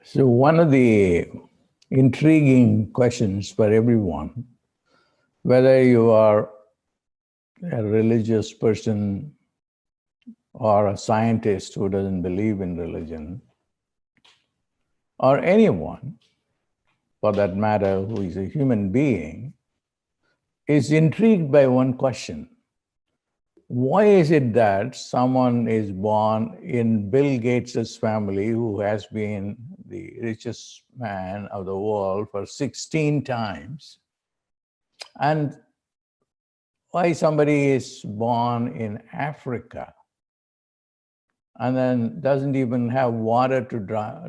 So, one of the intriguing questions for everyone, whether you are a religious person or a scientist who doesn't believe in religion, or anyone for that matter who is a human being, is intrigued by one question. Why is it that someone is born in Bill Gates's family, who has been the richest man of the world for 16 times, and why somebody is born in Africa and then doesn't even have water to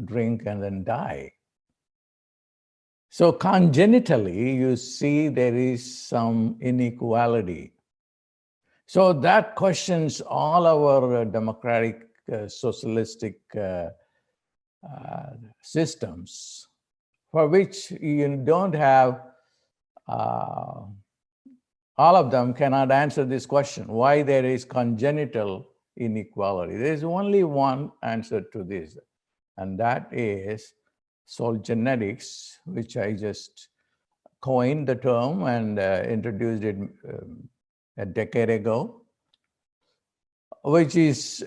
drink and then die? So congenitally, you see there is some inequality. So that questions all our democratic, socialistic systems, for which you don't have, all of them cannot answer this question, why there is congenital inequality. There is only one answer to this, and that is soul genetics, which I just coined the term and introduced it a decade ago, which is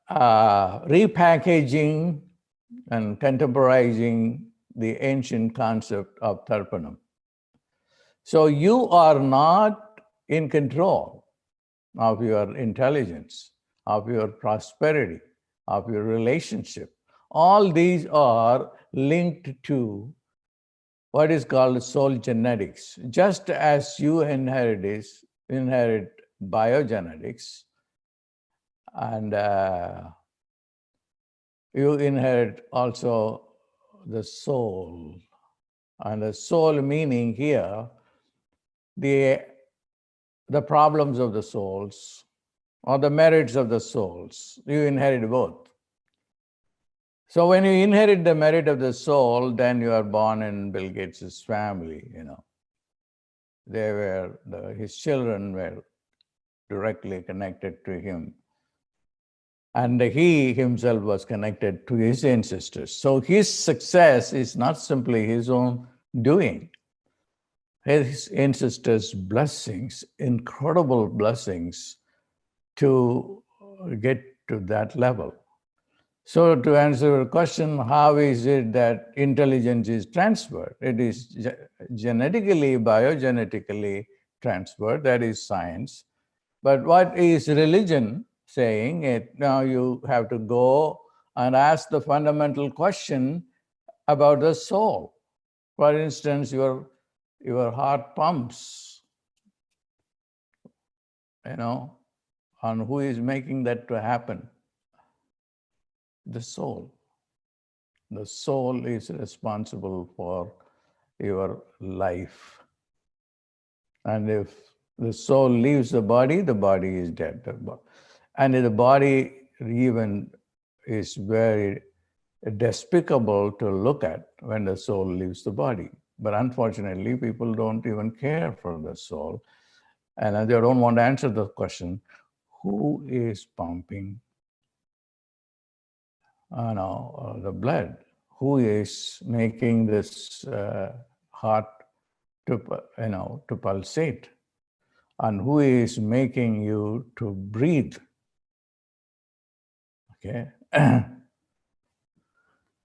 repackaging and contemporizing the ancient concept of Tarpanam. So you are not in control of your intelligence, of your prosperity, of your relationship. All these are linked to what is called soul genetics. Just as you inherit biogenetics, and you inherit also the soul. And the soul meaning here, the problems of the souls or the merits of the souls. You inherit both. So when you inherit the merit of the soul, then you are born in Bill Gates's family, his children were directly connected to him. And he himself was connected to his ancestors. So his success is not simply his own doing. His ancestors' blessings, incredible blessings to get to that level. So to answer your question, how is it that intelligence is transferred? It is genetically, biogenetically transferred, that is science. But what is religion saying? Now you have to go and ask the fundamental question about the soul. For instance, your heart pumps, and who is making that to happen? The soul. The soul is responsible for your life. And if the soul leaves the body is dead. And the body even is very despicable to look at when the soul leaves the body. But unfortunately, people don't even care for the soul. And they don't want to answer the question, who is pumping the blood? Who is making this heart to pulsate? And who is making you to breathe? Okay.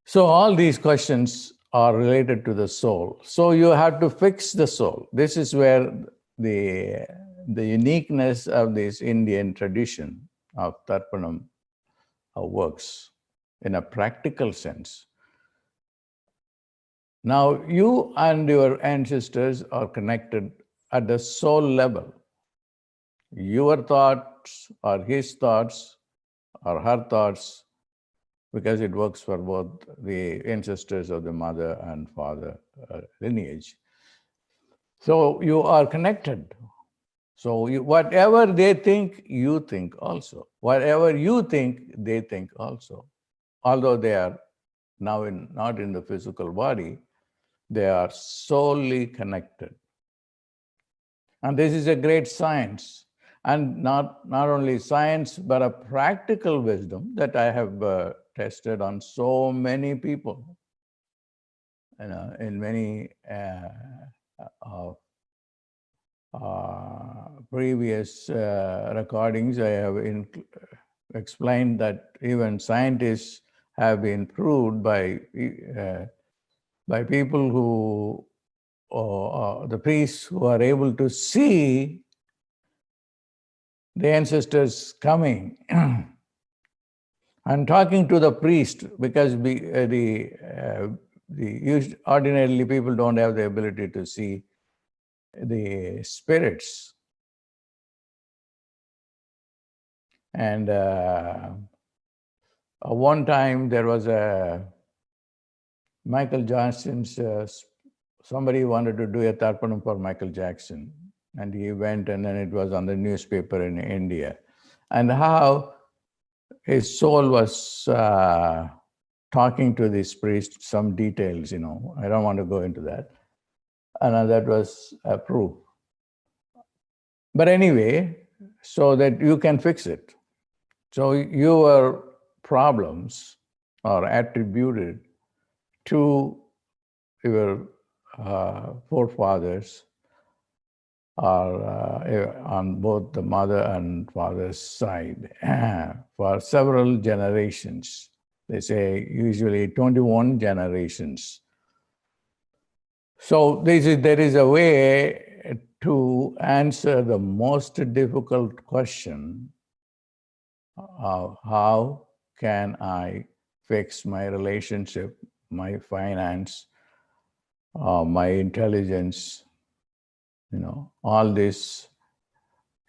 So all these questions are related to the soul. So you have to fix the soul. This is where the uniqueness of this Indian tradition of Tarpanam works in a practical sense. Now, you and your ancestors are connected at the soul level. Your thoughts or his thoughts or her thoughts, because it works for both the ancestors of the mother and father lineage. So you are connected. So whatever they think, you think also. Whatever you think, they think also. Although they are now not in the physical body, they are solely connected. And this is a great science. And not only science, but a practical wisdom that I have tested on so many people. in many previous recordings, I have explained that even scientists have been proved by people who, the priests who are able to see the ancestors coming. I'm talking to the priest because ordinarily people don't have the ability to see the spirits. And one time there was a Michael Jackson's, somebody wanted to do a Tarpanam for Michael Jackson. And he went, and then it was on the newspaper in India. And how his soul was talking to this priest, some details, I don't want to go into that. And that was proof. But anyway, so that you can fix it. So your problems are attributed to your forefathers, are on both the mother and father's side for several generations. They say usually 21 generations. So there is a way to answer the most difficult question of how can I fix my relationship, my finance, my intelligence. All this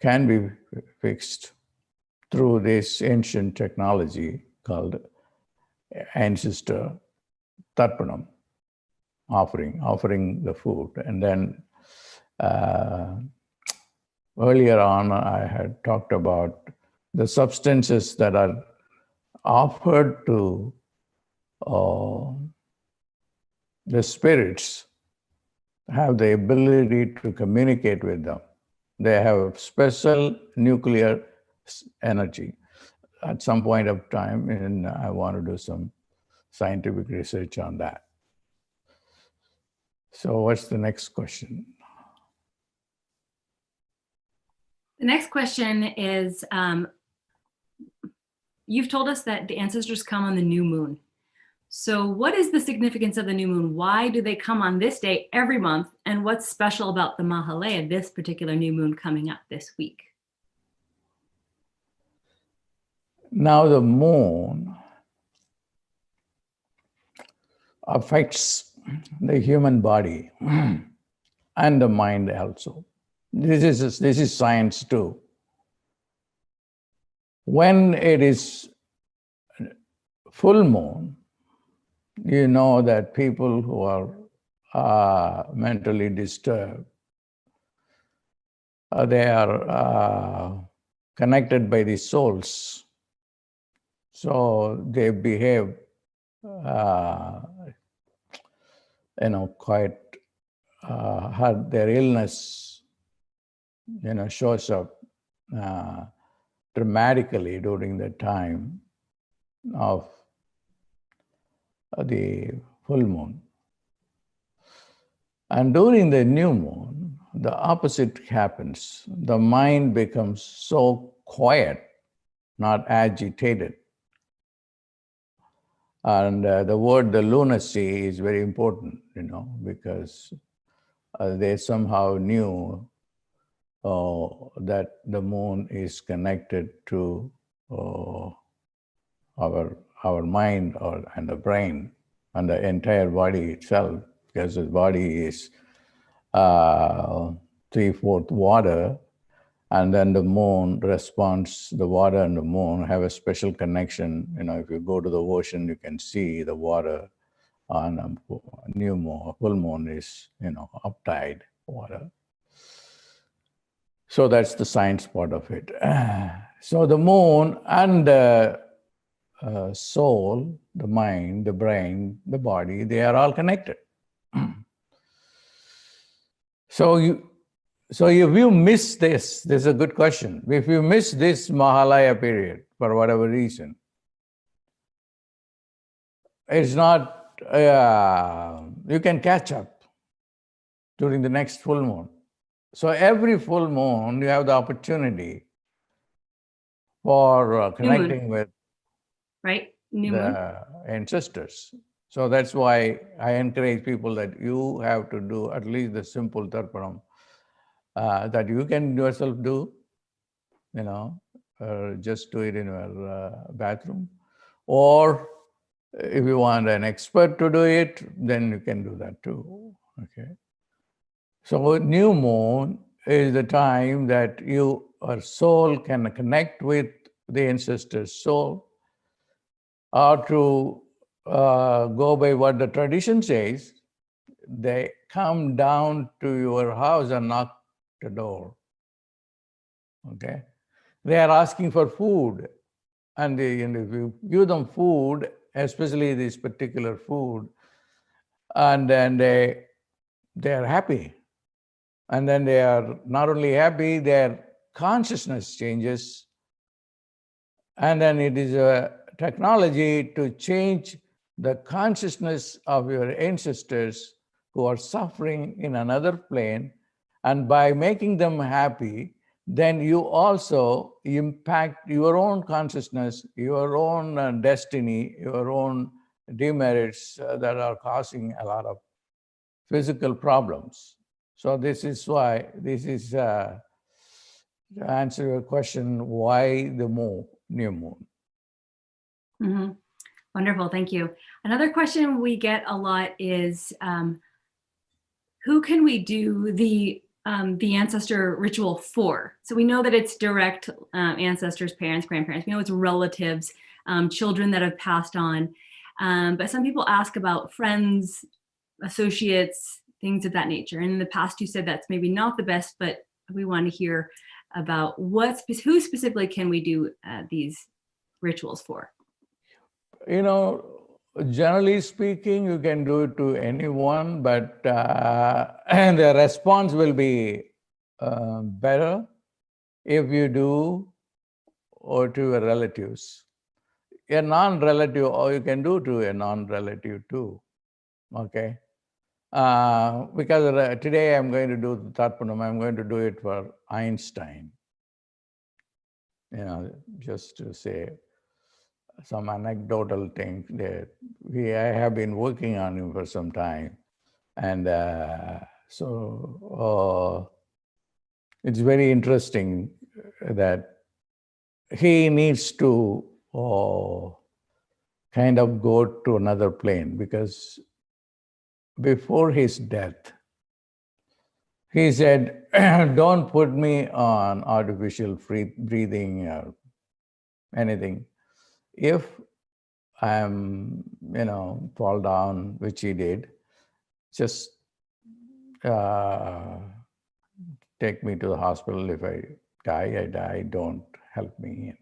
can be fixed through this ancient technology called Ancestor Tarpanam, offering the food. And then earlier on, I had talked about the substances that are offered to the spirits have the ability to communicate with them. They have special nuclear energy. At some point of time, and I want to do some scientific research on that. So what's the next question? The next question is, you've told us that the ancestors come on the new moon. So what is the significance of the new moon? Why do they come on this day every month? And what's special about the Mahalaya, this particular new moon coming up this week? Now the moon affects the human body and the mind also. This is science too. When it is full moon, you know that people who are mentally disturbed, they are connected by the souls. So they behave, quite hard. Their illness, shows up dramatically during the time of the full moon. And during the new moon, the opposite happens. The mind becomes so quiet, not agitated. And the lunacy is very important, because they somehow knew that the moon is connected to our mind and the brain and the entire body itself, because the body is 3/4 water, and then the moon responds. The water and the moon have a special connection. If you go to the ocean, you can see the water on a new moon. Full moon is, uptide water. So that's the science part of it. So the moon and the soul, the mind, the brain, the body, they are all connected. So if you miss this is a good question. If you miss this Mahalaya period for whatever reason, it's not you can catch up during the next full moon. So every full moon, you have the opportunity for New moon, connecting with right? New moon. the ancestors. So that's why I encourage people that you have to do at least the simple Tarpanam that you can yourself do, just do it in your bathroom. Or if you want an expert to do it, then you can do that too, okay? So new moon is the time that your soul can connect with the ancestor's soul, or to go by what the tradition says, they come down to your house and knock the door, okay? They are asking for food, and if you give them food, especially this particular food, and then they are happy. And then they are not only happy, their consciousness changes. And then it is a technology to change the consciousness of your ancestors who are suffering in another plane. And by making them happy, then you also impact your own consciousness, your own destiny, your own demerits that are causing a lot of physical problems. So this is why, to answer your question, why the new moon? Mm-hmm. Wonderful, thank you. Another question we get a lot is, who can we do the ancestor ritual for? So we know that it's direct ancestors, parents, grandparents. We know it's relatives, children that have passed on. But some people ask about friends, associates, things of that nature. And in the past, you said that's maybe not the best, but we want to hear about who specifically can we do these rituals for? Generally speaking, you can do it to anyone, but and the response will be better if you do or to your relatives. A non-relative, or you can do to a non-relative too, okay? Because today I'm going to do the Tarpanam, I'm going to do it for Einstein. Just to say some anecdotal thing that I have been working on him for some time. And so it's very interesting that he needs to kind of go to another plane, because before his death, he said, don't put me on artificial breathing or anything. If I'm, fall down, which he did, just take me to the hospital. If I die, don't help me.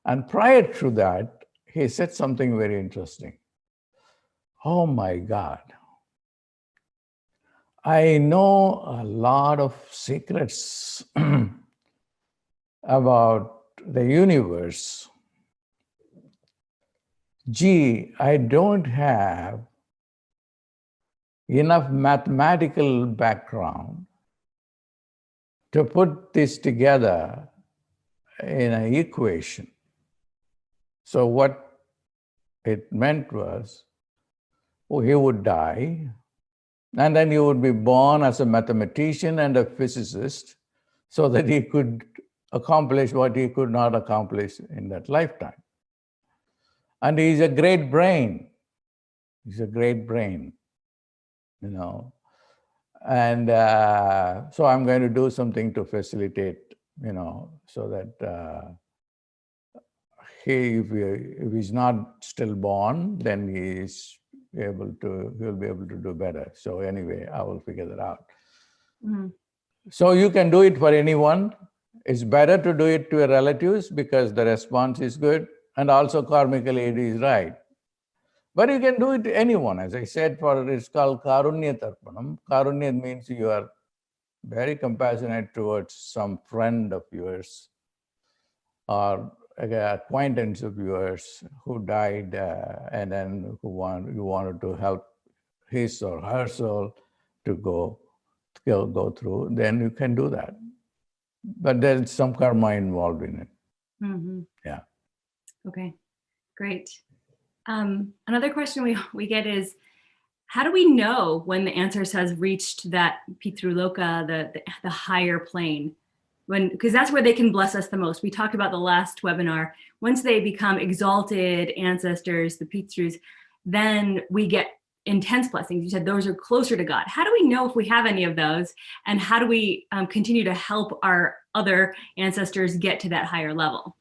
And prior to that, he said something very interesting. Oh my God, I know a lot of secrets about the universe. Gee, I don't have enough mathematical background to put this together in an equation. So what it meant was, he would die, and then he would be born as a mathematician and a physicist, so that he could accomplish what he could not accomplish in that lifetime. And he's a great brain. He's a great brain, And so I'm going to do something to facilitate, so that if he's not still born, then he'll be able to do better. So anyway, I will figure that out. Mm-hmm. So you can do it for anyone. It's better to do it to your relatives because the response is good, and also karmically it is right. But you can do it to anyone. As I said, it's called Karunya Tarpanam. Karunya means you are very compassionate towards some friend of yours or an acquaintance of yours who died, and then you wanted to help his or her soul to go through, then you can do that. But there's some karma involved in it. Mm-hmm. Yeah. Okay, great. Another question we get is, how do we know when the ancestor has reached that Pitruloka, the higher plane? Because that's where they can bless us the most. We talked about the last webinar. Once they become exalted ancestors, the Pitrus, then we get intense blessings. You said those are closer to God. How do we know if we have any of those? And how do we continue to help our other ancestors get to that higher level?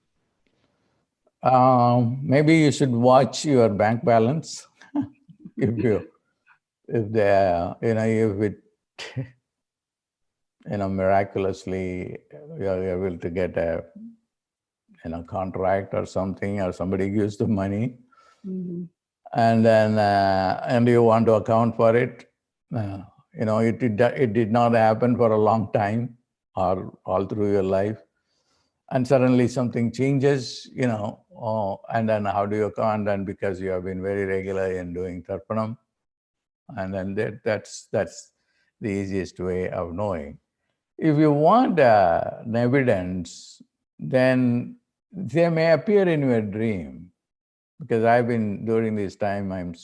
Maybe you should watch your bank balance. if it miraculously you're able to get a contract or something, or somebody gives the money, Mm-hmm. and then and you want to account for it, it did not happen for a long time or all through your life, and suddenly something changes, and then how do you account? And because you have been very regular in doing Tarpanam, and then that's the easiest way of knowing. If you want an evidence, then they may appear in your dream, because I've been during this time I'm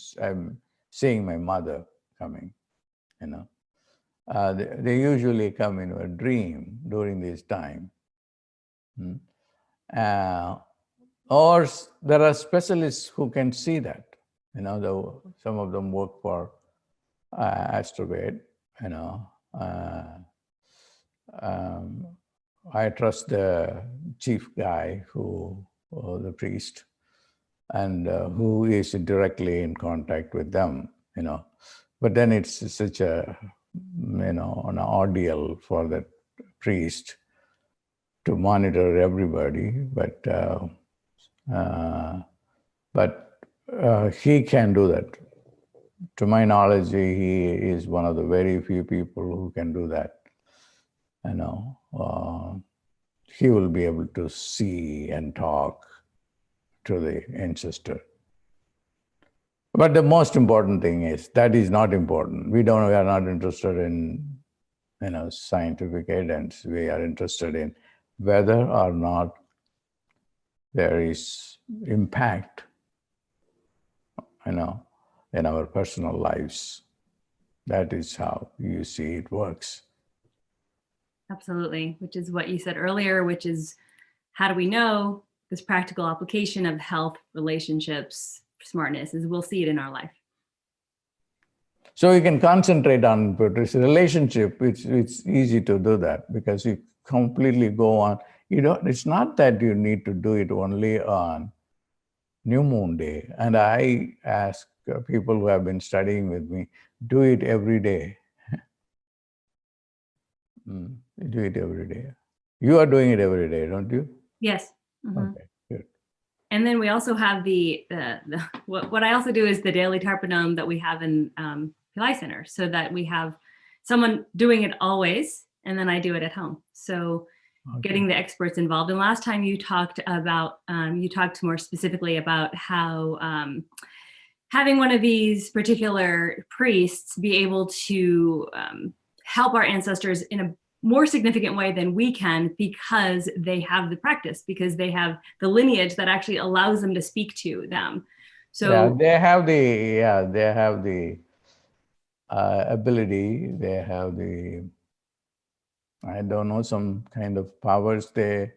seeing my mother coming. They usually come in a dream during this time. Or there are specialists who can see that. Some of them work for Astrobed. I trust the chief guy the priest, and who is directly in contact with them, But then it's such an ordeal for the priest to monitor everybody, but he can do that. To my knowledge, he is one of the very few people who can do that. He will be able to see and talk to the ancestor. But the most important thing is that is not important. We are not interested in scientific evidence. We are interested in whether or not there is impact in our personal lives. That is how you see it works. Absolutely, which is what you said earlier, which is, how do we know this practical application of health, relationships, smartness, is we'll see it in our life. So you can concentrate on relationship. It's easy to do that because you completely go on. It's not that you need to do it only on New Moon Day. And I ask people who have been studying with me, do it every day. Do it every day. You are doing it every day, don't you? Yes. Mm-hmm. Okay, good. And then we also have what I also do is the daily Tarpanam that we have in Pillai Center, so that we have someone doing it always, and then I do it at home. So getting the experts involved. And last time you talked about, you talked more specifically about how having one of these particular priests be able to help our ancestors in a more significant way than we can, because they have the practice, because they have the lineage that actually allows them to speak to them. So they have the ability, they have the, I don't know, some kind of powers they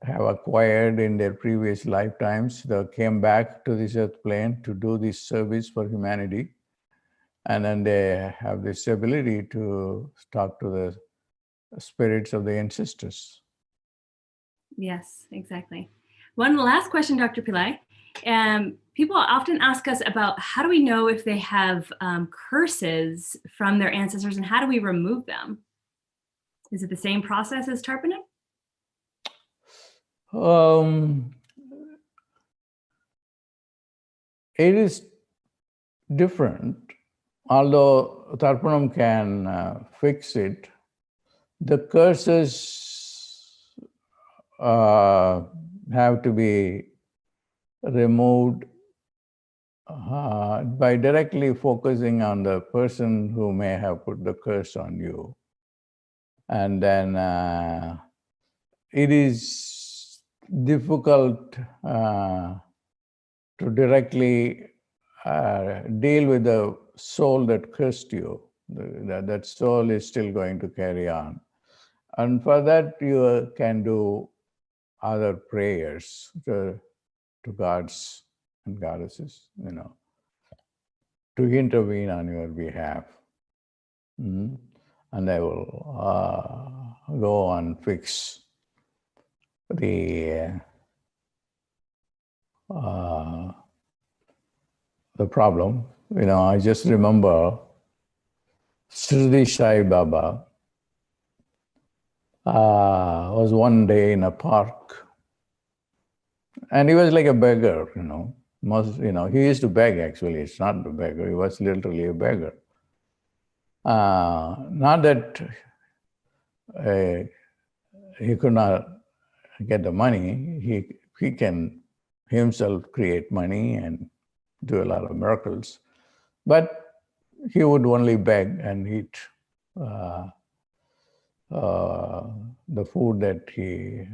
have acquired in their previous lifetimes. They came back to this earth plane to do this service for humanity. And then they have this ability to talk to the spirits of the ancestors. Yes, exactly. One last question, Dr. Pillai. People often ask us about, how do we know if they have curses from their ancestors, and how do we remove them? Is it the same process as Tarpanam? It is different. Although Tarpanam can fix it, the curses have to be removed by directly focusing on the person who may have put the curse on you. And then it is difficult to directly deal with the soul that cursed you. That soul is still going to carry on. And for that, you can do other prayers to gods and goddesses, to intervene on your behalf. And they will go and fix the problem. I just remember Shirdi Sai Baba was one day in a park, and he was like a beggar, he used to beg, actually. It's not a beggar, he was literally a beggar. Not that he could not get the money. He can himself create money and do a lot of miracles, but he would only beg and eat the food that he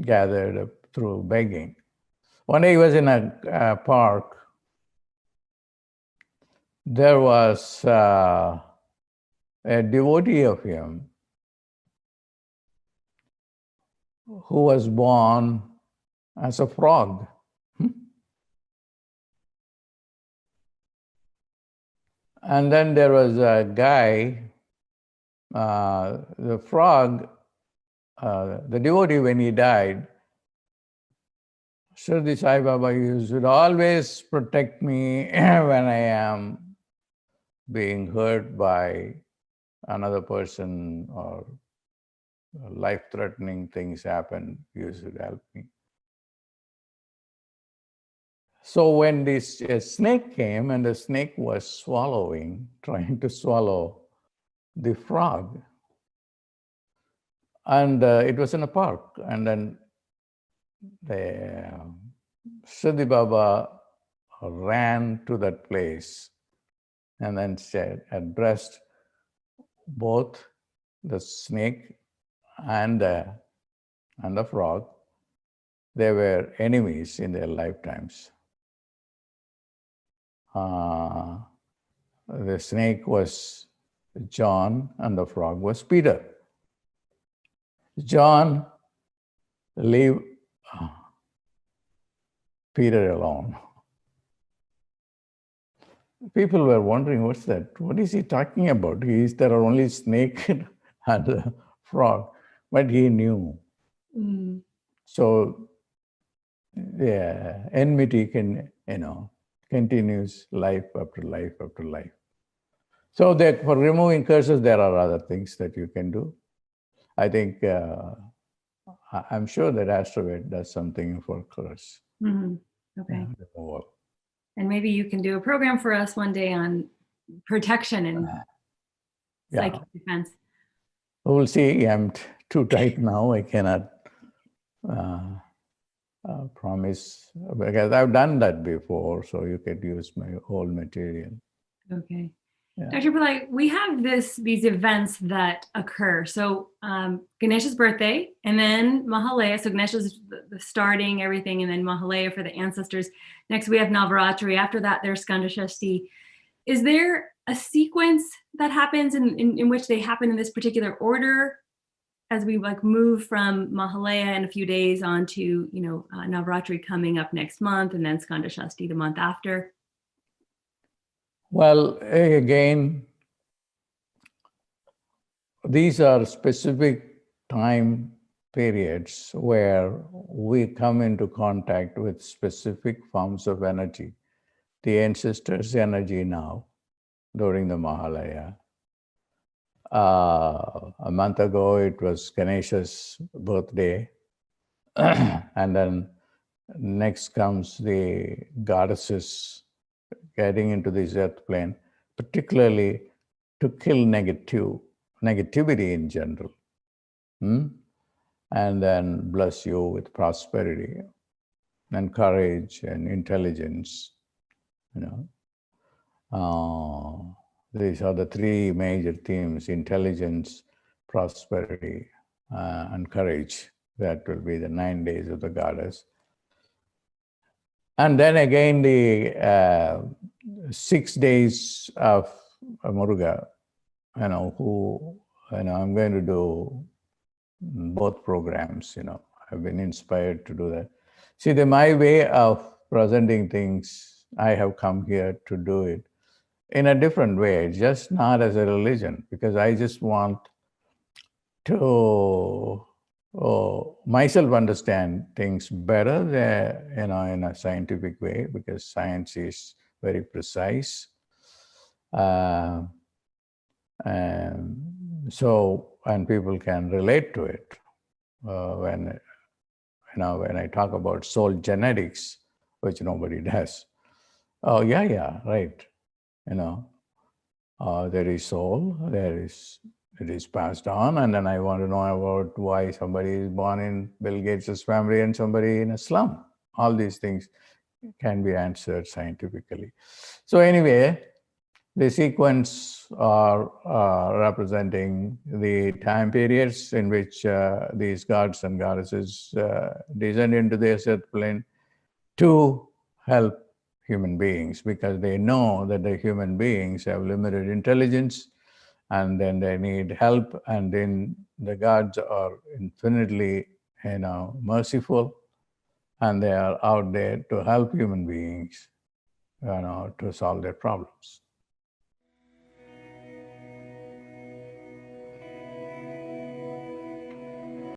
gathered through begging. One day he was in a park. There was a devotee of him who was born as a frog. And then there was a guy, the frog, the devotee, when he died, Shirdi Sai Baba, you should always protect me when I am being hurt by another person or life-threatening things happen, you should help me. So when this snake came, and the snake was trying to swallow the frog, and it was in a park, and then the Shirdi Baba ran to that place and then addressed both the snake and the frog. They were enemies in their lifetimes. The snake was John and the frog was Peter. John, leave Peter alone. People were wondering, what's that? What is he talking about? There are only snake and a frog. But he knew. So the enmity continues life after life after life. So for removing curses, there are other things that you can do. I think, I'm sure that Astroved does something for curse. Okay. And maybe you can do a program for us one day on protection and psychic defense. We'll see. I'm too tight now. I cannot promise, because I've done that before, so you could use my old material. Okay. Yeah. Dr. Pillai, we have these events that occur. So Ganesha's birthday, and then Mahalaya. So Ganesha's the starting everything, and then Mahalaya for the ancestors. Next we have Navaratri. After that, there's Skandashashti. Is there a sequence that happens in which they happen in this particular order, as we move from Mahalaya in a few days on to Navaratri coming up next month, and then Skandashashti the month after? Well, again, these are specific time periods where we come into contact with specific forms of energy. The ancestors' energy now, during the Mahalaya. A month ago, it was Ganesha's birthday. And then next comes the goddesses getting into this earth plane, particularly to kill negativity in general, and then bless you with prosperity. and courage and intelligence, you know. These are the three major themes: intelligence, prosperity, and courage. That will be the 9 days of the goddess. And then again, the 6 days of Muruga, who, I'm going to do both programs, I've been inspired to do that. See, my way of presenting things, I have come here to do it in a different way, just not as a religion, because I just want to myself understand things better, in a scientific way, because science is very precise. And people can relate to it. When I talk about soul genetics, which nobody does. Oh, yeah, right. There is soul, it is passed on, and then I want to know about why somebody is born in Bill Gates' family and somebody in a slum. All these things can be answered scientifically. So anyway, the sequence are representing the time periods in which these gods and goddesses descend into the earth plane to help human beings, because they know that the human beings have limited intelligence and then they need help, and then the gods are infinitely merciful, and they are out there to help human beings to solve their problems.